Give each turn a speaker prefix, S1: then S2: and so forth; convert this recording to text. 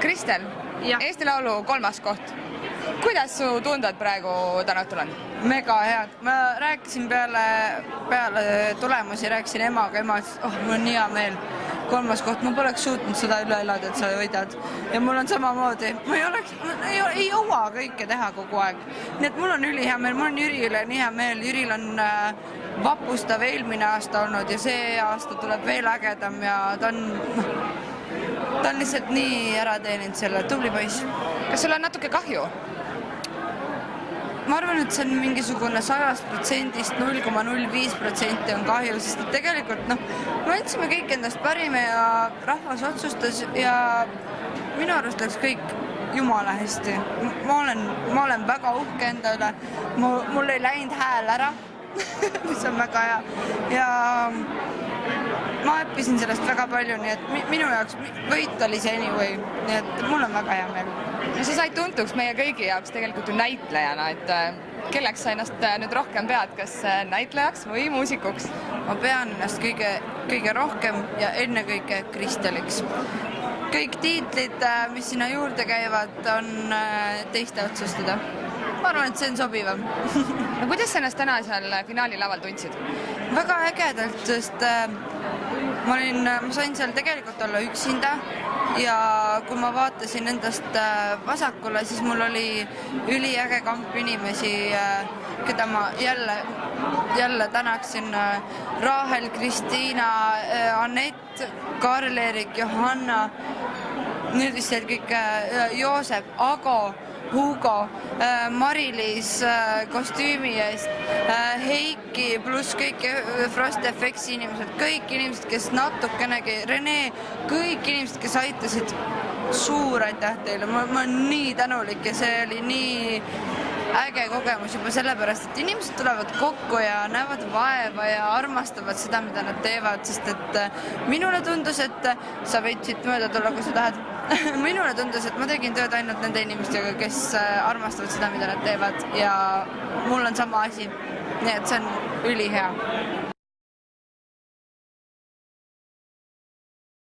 S1: Kristel, Eesti Laulu 3. koht. Kuidas su tunded praegu täna õhtul on?
S2: Mega head. Ma rääkisin peale tulemusi, rääkisin emaga, mul on nii hea meel. 3. koht, ma poleks suutnud seda üle elada, et sa võidad. Ja mul on samamoodi. Ma ei jõua kõike teha kogu aeg. Nii et mul on ülihea meel, mul on Jürile nii hea meel. Jüril on vapustav eelmine aasta olnud ja see aasta tuleb veel ägedam ja ta on lihtsalt nii ära teeninud selle tubli poiss.
S1: Kas sul on natuke kahju?
S2: Ma arvan, et see on mingisugune 100%-st 0,05% on kahju, sest tegelikult me andsime kõik endast parime ja rahvas otsustas ja minu arust läks kõik jumala hästi. Ma olen väga uhke enda üle, mul ei läinud hääl ära, mis on väga hea ja ma õppisin sellest väga palju, nii et minu jaoks võit oli see anyway, nii et mul on väga hea meel.
S1: Sa said tuntuks meie kõigi jaoks tegelikult ju näitlejana, et kelleks sa ennast nüüd rohkem pead, kas näitlejaks või muusikuks?
S2: Ma pean ennast kõige rohkem ja ennekõike Kristeliks. Kõik tiitlid, mis sinna juurde käivad, on teiste otsustada. Ma arvan, et see on sobivam.
S1: No kuidas sa ennast täna seal finaali laval tundsid?
S2: Väga ägedalt, sest ma sain seal tegelikult olla üksinda ja kui ma vaatasin endast vasakule, siis mul oli üliäge kamp inimesi, keda ma jälle tänaksin. Rahel, Kristiina, Anett, Karl-Erik, Johanna, nüüd vist kõik Joosep, Ago, Hugo, Mari-Liis kostüümi eest, Heiki pluss kõik Frost FX inimesed, kõik inimesed, kes natukenegi, Rene, kõik inimesed, kes aitasid, suur aitäh teile, ma olen nii tänulik ja see oli nii äge kogemus juba sellepärast, et inimesed tulevad kokku ja näevad vaeva ja armastavad seda, mida nad teevad, sest et minule tundus, et sa võid siit mööda tulla, kui sa tahad. Minule tundus, et ma tegin tööd ainult nende inimestega, kes armastavad seda, mida nad teevad ja mul on sama asi. Nii et see on ülihea.